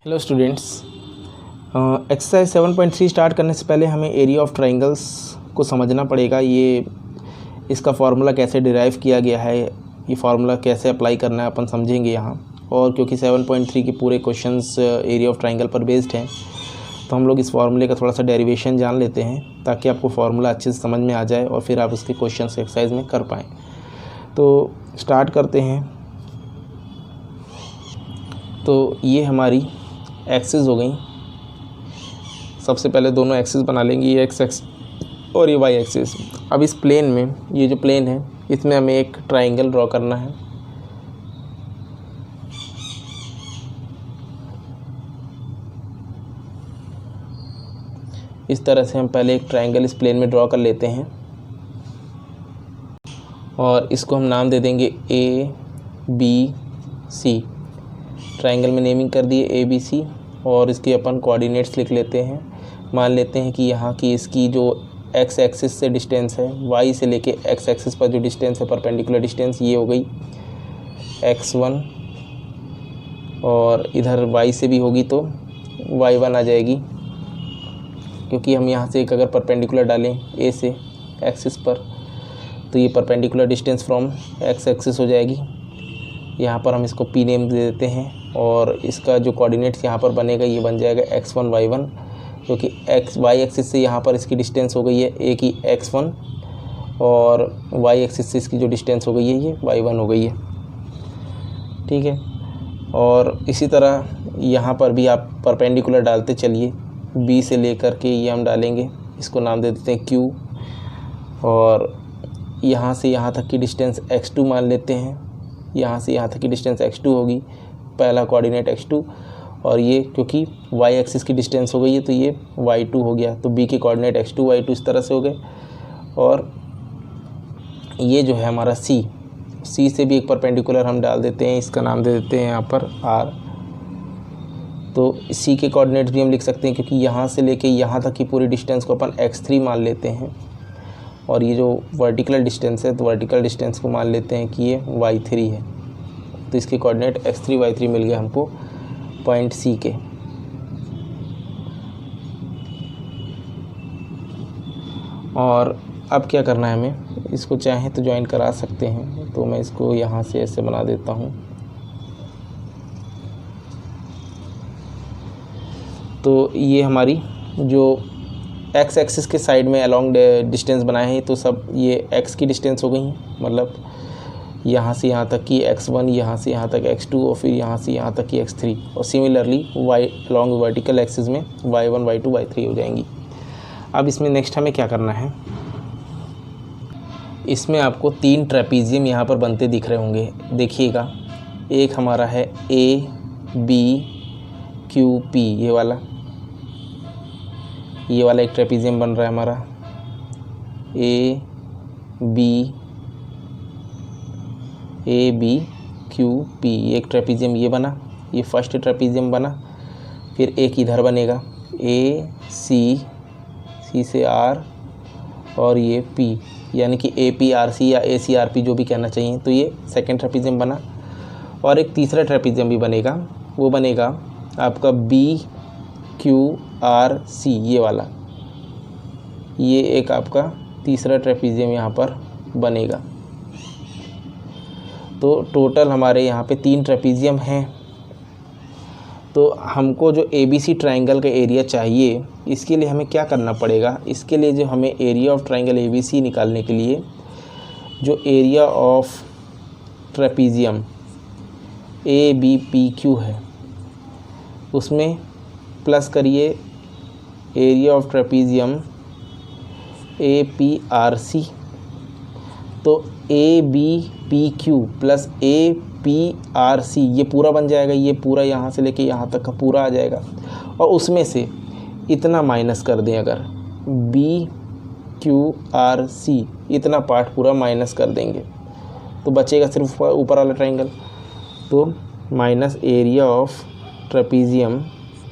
Hello students, exercise 7.3 start करने से पहले हमें एरिया ऑफ ट्राइंगल्स को समझना पड़ेगा। ये इसका फार्मूला कैसे डिराइव किया गया है, ये फार्मूला कैसे अप्लाई करना है अपन समझेंगे यहाँ। और क्योंकि 7.3 के पूरे क्वेश्चंस एरिया ऑफ ट्राइंगल पर बेस्ड हैं, तो हम लोग इस फार्मूले का थोड़ा सा डेरिवेशन जान लेते हैं ताकि आपको फार्मूला अच्छे से समझ में आ जाए और फिर आप उसके क्वेश्चन एक्सरसाइज में कर पाएँ। तो स्टार्ट करते हैं। तो ये हमारी एक्सिस हो गई। सबसे पहले दोनों एक्सिस बना लेंगे, ये एक्स एक्सिस और ये वाई एक्सिस। अब इस प्लेन में, ये जो प्लेन है, इसमें हमें एक ट्राइंगल ड्रॉ करना है। इस तरह से हम पहले एक ट्राइंगल इस प्लेन में ड्रॉ कर लेते हैं और इसको हम नाम दे देंगे ABC। ट्राइंगल में नेमिंग कर दिए ABC और इसके अपन कोऑर्डिनेट्स लिख लेते हैं। मान लेते हैं कि यहाँ की इसकी जो एक्स एक्सिस से डिस्टेंस है, वाई से लेके एक्स एक्सिस पर जो डिस्टेंस है, परपेंडिकुलर डिस्टेंस, ये हो गई x1 और इधर y से भी होगी तो y1 आ जाएगी, क्योंकि हम यहाँ से एक अगर परपेंडिकुलर डालें A से एक्सिस पर तो ये perpendicular distance from x axis हो जाएगी। यहाँ पर हम इसको P नेम दे देते हैं और इसका जो कोऑर्डिनेट्स यहाँ पर बनेगा ये बन जाएगा x1 y1, क्योंकि y एक्सिस से यहाँ पर इसकी डिस्टेंस हो गई है a की x1 और y एक्सिस से इसकी जो डिस्टेंस हो गई है ये y1 हो गई है। ठीक है, और इसी तरह यहाँ पर भी आप परपेंडिकुलर डालते चलिए, b से लेकर के ये हम डालेंगे, इसको नाम दे देते हैं q और यहाँ से यहाँ तक की डिस्टेंस x2 मान लेते हैं। यहाँ से यहाँ तक की डिस्टेंस x2 होगी, पहला कोऑर्डिनेट x2 और ये क्योंकि y एक्सिस की डिस्टेंस हो गई है तो ये y2 हो गया, तो b के कोऑर्डिनेट x2 y2 इस तरह से हो गए। और ये जो है हमारा c से भी एक परपेंडिकुलर हम डाल देते हैं, इसका नाम दे देते हैं यहाँ पर r। तो c के कोऑर्डिनेट्स भी हम लिख सकते हैं, क्योंकि यहाँ से लेके यहाँ तक की पूरी डिस्टेंस को अपन x3 मान लेते हैं और ये जो वर्टिकल डिस्टेंस है तो वर्टिकल डिस्टेंस को मान लेते हैं कि ये y3 है। तो इसके कोऑर्डिनेट x3 y3 मिल गए हमको पॉइंट C के। और अब क्या करना है हमें, इसको चाहे तो ज्वाइन करा सकते हैं, तो मैं इसको यहाँ से ऐसे बना देता हूँ। तो ये हमारी जो एक्स एक्सिस के साइड में अलोंग डिस्टेंस बनाए हैं तो सब ये एक्स की डिस्टेंस हो गई हैं, मतलब यहाँ से यहाँ तक की x1, यहाँ से यहाँ तक x2 और फिर यहाँ से यहाँ तक की x3। और similarly y along vertical axis में y1 y2 y3 हो जाएंगी। अब इसमें नेक्स्ट हमें क्या करना है, इसमें आपको 3 ट्रेपीजियम यहाँ पर बनते दिख रहे होंगे, देखिएगा। एक हमारा है ABQP, ये वाला एक ट्रेपीजियम बन रहा है हमारा ABQP, एक ट्रेपीजियम ये बना, ये फर्स्ट ट्रेपीजियम बना। फिर एक इधर बनेगा AC से R और ये P, यानी कि APRC या ACRP जो भी कहना चाहिए। तो ये सेकेंड ट्रेपीजियम बना और एक तीसरा ट्रेपीजियम भी बनेगा, वो बनेगा आपका BQRC, ये वाला, ये एक आपका तीसरा ट्रेपीजियम यहाँ पर बनेगा। तो टोटल हमारे यहाँ पे 3 ट्रेपीजियम हैं। तो हमको जो ABC ट्राइंगल का एरिया चाहिए, इसके लिए हमें क्या करना पड़ेगा, इसके लिए जो हमें एरिया ऑफ ट्राइंगल ABC निकालने के लिए जो एरिया ऑफ ट्रेपीजियम ABPQ है उसमें प्लस करिए एरिया ऑफ ट्रेपीजियम APRC। तो ABPQ प्लस APRC ये पूरा बन जाएगा, ये पूरा यहाँ से लेके यहाँ तक का पूरा आ जाएगा। और उसमें से इतना माइनस कर दें, अगर BQRC इतना पार्ट पूरा माइनस कर देंगे तो बचेगा सिर्फ ऊपर वाला ट्राइंगल। तो minus area of trapezium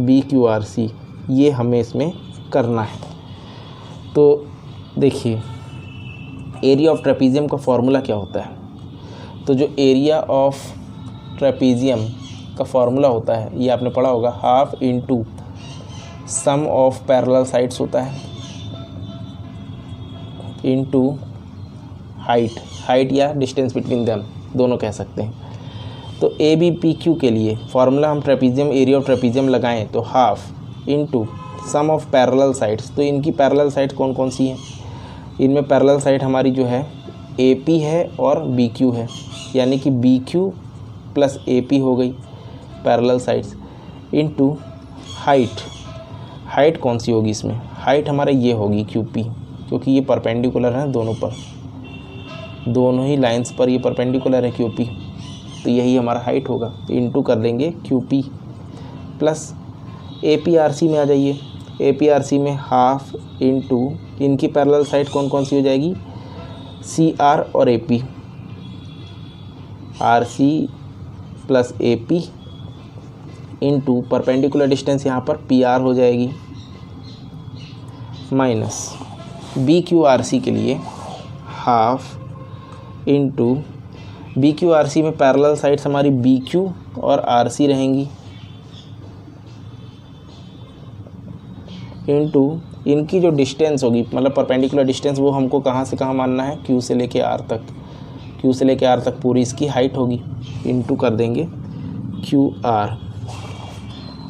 BQRC, ये हमें इसमें करना है। तो देखिए एरिया ऑफ ट्रेपीजियम का फॉर्मूला क्या होता है। तो जो एरिया ऑफ ट्रेपीजियम का फॉर्मूला होता है, ये आपने पढ़ा होगा, half into sum of parallel sides होता है इंटू हाइट या डिस्टेंस बिटवीन देम, दोनों कह सकते हैं। तो ए बी पी क्यू के लिए फॉर्मूला हम ट्रेपीजियम, एरिया ऑफ ट्रेपीजियम लगाएं तो half into sum of parallel sides. तो इनकी पैरेलल साइड कौन कौन सी हैं? इनमें पैरेलल साइड हमारी जो है ए पी है और बी क्यू है, यानी कि B Q plus A P हो गई पैरेलल साइड्स, इनटू हाइट कौन सी होगी इसमें? हाइट हमारा ये होगी क्यू पी, क्योंकि ये परपेंडिकुलर है दोनों पर, दोनों ही लाइंस पर ये परपेंडिकुलर है क्यू पी, तो यही हमारा हाइट होगा। तो इंटू कर देंगे Q P plus A P R C में आ जाइए। ए पी आर सी में हाफ इंटू इनकी पैरेलल साइड कौन कौन सी हो जाएगी? सी आर और A P, R C plus A P into perpendicular distance यहाँ पर पी आर हो जाएगी, minus B Q R C के लिए half into B Q R C में पैरेलल साइड्स हमारी बी क्यू और आर सी रहेंगी, इनटू इनकी जो डिस्टेंस होगी, मतलब परपेंडिकुलर डिस्टेंस, वो हमको कहाँ से कहाँ मानना है? क्यू से लेके आर तक, क्यू से लेके आर तक पूरी इसकी हाइट होगी, इनटू कर देंगे क्यू आर।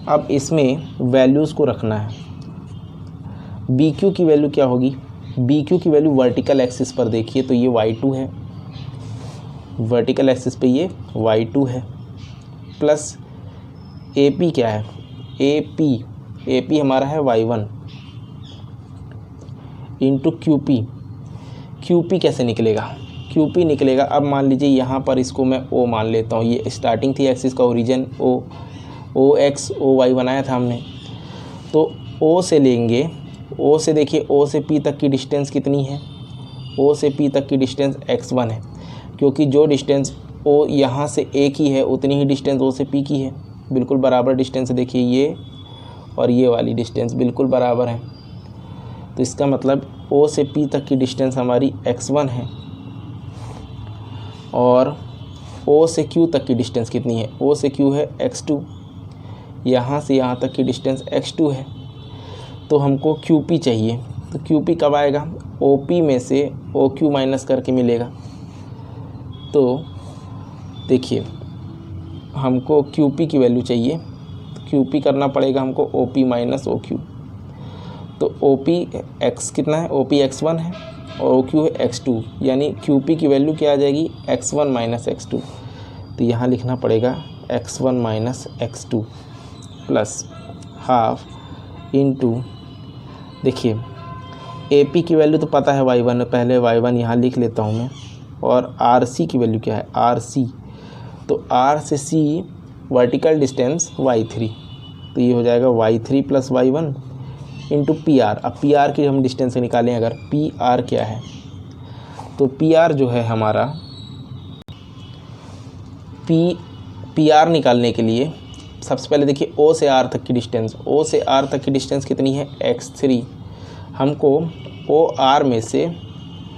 अब इसमें वैल्यूज़ को रखना है। बी क्यू की वैल्यू क्या होगी? बी क्यू की वैल्यू वर्टिकल एक्सिस पर देखिए तो ये y2 है, वर्टिकल एक्सिस पे ये y2 है, प्लस ए पी क्या है? ए पी हमारा है y1 इंटू क्यू पी कैसे निकलेगा? क्यू पी निकलेगा, अब मान लीजिए यहाँ पर इसको मैं ओ मान लेता हूँ, ये स्टार्टिंग थी एक्सिस का origin O X O Y बनाया था हमने, तो ओ से लेंगे, ओ से देखिए ओ से पी तक की डिस्टेंस कितनी है? ओ से पी तक की डिस्टेंस x1 है, क्योंकि जो डिस्टेंस ओ यहाँ से ए की है उतनी ही डिस्टेंस ओ से पी की है, बिल्कुल बराबर डिस्टेंस। देखिए ये और ये वाली डिस्टेंस बिल्कुल बराबर है, तो इसका मतलब ओ से पी तक की डिस्टेंस हमारी x1 है, और ओ से क्यू तक की डिस्टेंस कितनी है? ओ से क्यू है x2, यहाँ से यहाँ तक की डिस्टेंस x2 है, तो हमको क्यू पी चाहिए। तो क्यू पी कब आएगा? ओ पी में से ओ क्यू माइनस करके मिलेगा। तो देखिए हमको क्यू पी की वैल्यू चाहिए, तो क्यू पी करना पड़ेगा हमको O P minus O Q. तो ओ पी एक्स कितना है? ओ पी x1 है और ओ क्यू है x2, यानी क्यू पी की वैल्यू क्या आ जाएगी? x1 minus x2। तो यहाँ लिखना पड़ेगा x1 minus x2 plus half into, देखिए ए पी की वैल्यू तो पता है y1, पहले y1 यहाँ लिख लेता हूँ मैं, और आर सी की वैल्यू क्या है? आर सी, तो आर से सी वर्टिकल डिस्टेंस y3, तो ये हो जाएगा y3 plus y1 into P R. अब पी आर की हम डिस्टेंस निकालें, अगर पी आर क्या है, तो पी आर जो है हमारा, पी आर निकालने के लिए सबसे पहले देखिए ओ से आर तक की डिस्टेंस, ओ से आर तक की डिस्टेंस कितनी है? x3। हमको ओ आर में से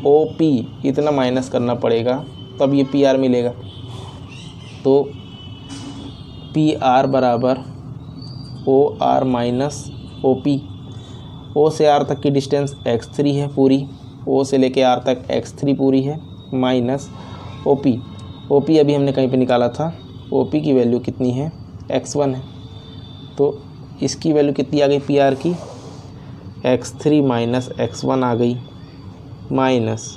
ओ पी इतना माइनस करना पड़ेगा, तब ये पी आर मिलेगा। तो पी आर बराबर O R minus O P. O से आर तक की डिस्टेंस x3 है पूरी, ओ से लेके आर तक x3 पूरी है, minus O P. O P अभी हमने कहीं पे निकाला था, ओ पी की वैल्यू कितनी है? x1 है, तो इसकी वैल्यू कितनी आ गई पी आर की? x3 माइनस x1 आ गई, माइनस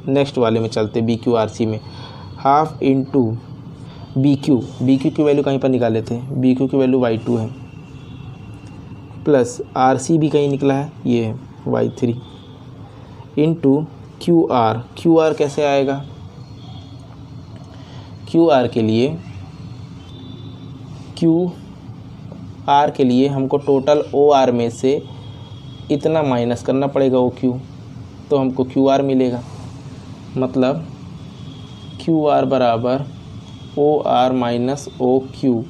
नेक्स्ट वाले में चलते बी क्यू आर सी में, हाफ इंटू बी क्यू की वैल्यू कहीं पर निकाले थे, बी क्यू की वैल्यू y2 है, प्लस आर सी भी कहीं निकला है, ये है y3 इंटू क्यू आर कैसे आएगा? क्यू आर के लिए हमको टोटल ओ आर में से इतना माइनस करना पड़ेगा ओ क्यू, तो हमको क्यू आर मिलेगा। मतलब क्यू आर बराबर O R minus O Q,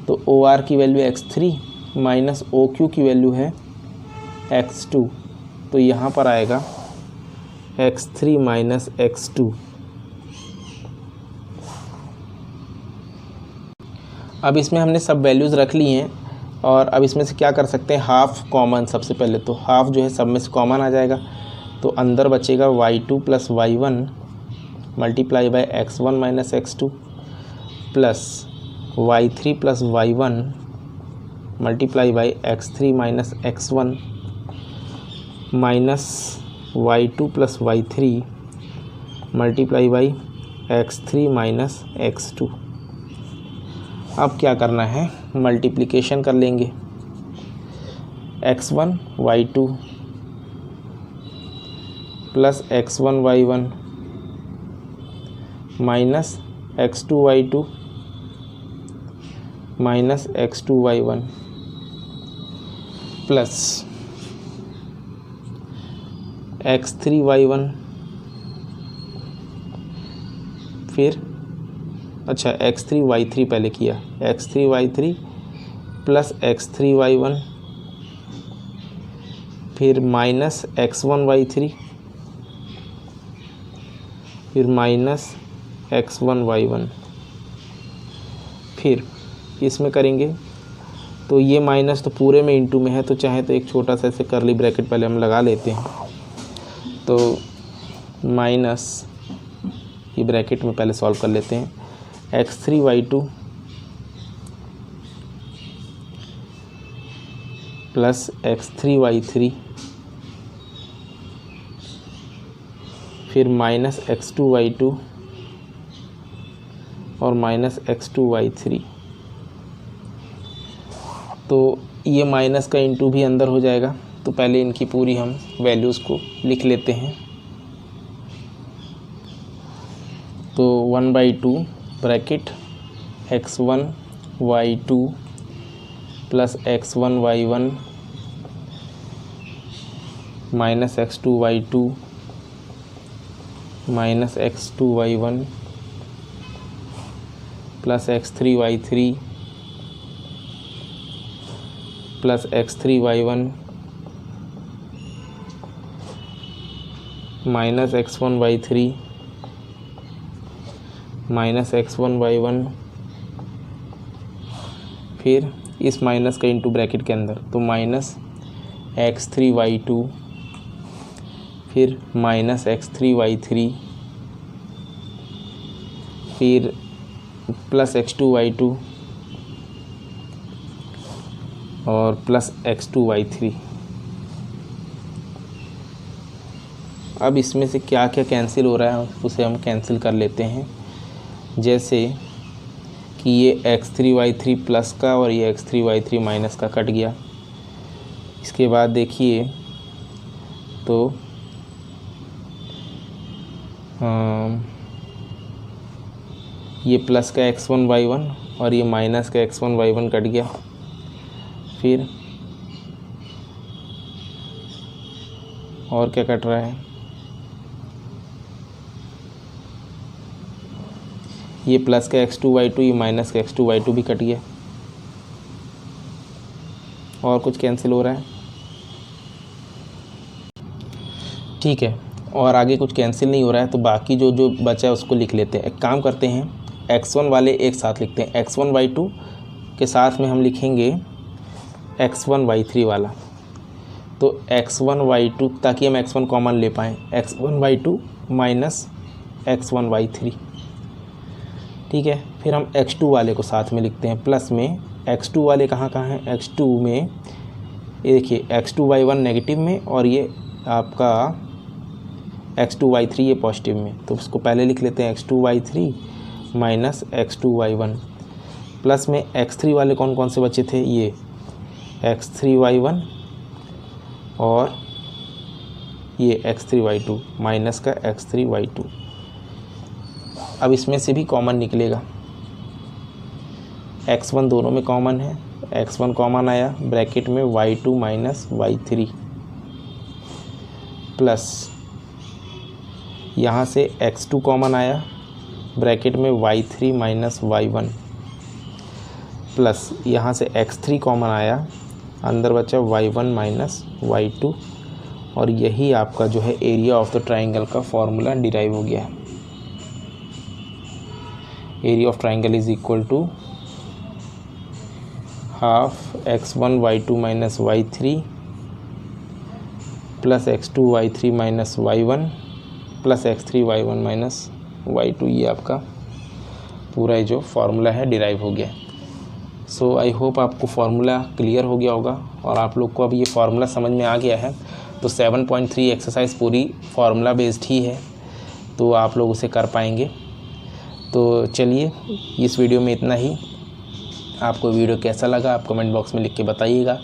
तो ओ आर की value x3 minus O Q की वैल्यू है x2, तो यहाँ पर आएगा x3 माइनस x2। अब इसमें हमने सब वैल्यूज़ रख ली हैं और अब इसमें से क्या कर सकते हैं, हाफ कॉमन। सबसे पहले तो हाफ जो है सब में से कॉमन आ जाएगा, तो अंदर बचेगा y2 + y1 multiply by x1 - x2 plus y3 + y1 multiply by x3 - x1 minus y2 + y3 multiply by x3 - x2। अब क्या करना है, मल्टीप्लिकेशन कर लेंगे। x1 y2 plus x1 y1 minus x2 y2 minus x2 y1 plus x3 y1, फिर अच्छा x3 y3 पहले किया, x3 y3 plus x3 y1, फिर माइनस x1 y3, फिर माइनस x1 y1, फिर इसमें करेंगे तो ये माइनस तो पूरे में इंटू में है, तो चाहे तो एक छोटा सा ऐसे करली ब्रैकेट पहले हम लगा लेते हैं। तो माइनस ये ब्रैकेट में पहले सॉल्व कर लेते हैं, x3 y2 plus x3 y3 फिर माइनस x2 y2 और माइनस x2 y3। तो ये माइनस का इंटू भी अंदर हो जाएगा, तो पहले इनकी पूरी हम वैल्यूज़ को लिख लेते हैं। तो 1/2 bracket x1 y2 plus x1 y1 minus x2 y2 minus x2 y1 plus x3 y3 plus x3 y1 minus x1 y3 minus x1 y1, फिर इस माइनस का इंटू ब्रैकेट के अंदर, तो माइनस x3 y2 फिर माइनस x3 y3 फिर plus x2 y2 और plus x2 y3। अब इसमें से क्या क्या कैंसिल हो रहा है उसे हम कैंसिल कर लेते हैं। जैसे कि ये x3 y3 प्लस का और ये x3 y3 माइनस का कट गया। इसके बाद देखिए तो ये प्लस का x1 y1 और ये माइनस का x1 y1 कट गया। फिर और क्या कट रहा है, ये प्लस का x2 y2 ये माइनस का x2 y2 भी कट गया। और कुछ कैंसिल हो रहा है, ठीक है। और आगे कुछ कैंसिल नहीं हो रहा है, तो बाकी जो जो बचा है उसको लिख लेते हैं। एक काम करते हैं, x1 वाले एक साथ लिखते हैं, x1 y2 के साथ में हम लिखेंगे x1 y3 वाला। तो x1 y2 ताकि हम x1 कॉमन ले पाएँ, x1 y2 minus x1 y3, ठीक है। फिर हम x2 वाले को साथ में लिखते हैं प्लस में। x2 वाले कहाँ कहाँ हैं, x2 में ये देखिए x2 y1 नेगेटिव में और ये आपका x2 y3 ये पॉजिटिव में। तो उसको पहले लिख लेते हैं x2 y3 minus x2 y1 plus में x3 वाले कौन कौन से बचे थे, ये x3 y1 और ये x3 y2 माइनस का x3 y2। अब इसमें से भी कॉमन निकलेगा, x1 दोनों में कॉमन है, x1 कॉमन आया ब्रैकेट में y2 माइनस y3 प्लस यहाँ से x2 कॉमन आया ब्रैकेट में y3 माइनस y1 प्लस यहाँ से x3 कॉमन आया, अंदर बचा y1 माइनस y2 और यही आपका जो है एरिया ऑफ द ट्राइंगल का फॉर्मूला डिराइव हो गया है। Area of triangle is equal to half x1 y2 minus y3 plus x2 y3 minus y1 plus x3 y1 minus y2, ये आपका पूरा जो फार्मूला है डिराइव हो गया। सो आई होप आपको फार्मूला क्लियर हो गया होगा और आप लोग को अब ये फार्मूला समझ में आ गया है। तो 7.3 एक्सरसाइज पूरी फार्मूला बेस्ड ही है, तो आप लोग उसे कर पाएंगे। तो चलिए इस वीडियो में इतना ही। आपको वीडियो कैसा लगा आप कमेंट बॉक्स में लिख के बताइएगा।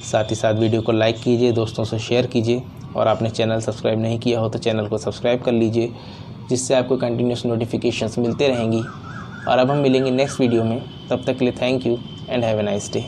साथ ही साथ वीडियो को लाइक कीजिए, दोस्तों से शेयर कीजिए और आपने चैनल सब्सक्राइब नहीं किया हो तो चैनल को सब्सक्राइब कर लीजिए, जिससे आपको कंटिन्यूस नोटिफिकेशंस मिलते रहेंगी। और अब हम मिलेंगे नेक्स्ट वीडियो में, तब तक के लिए thank you and have a nice day.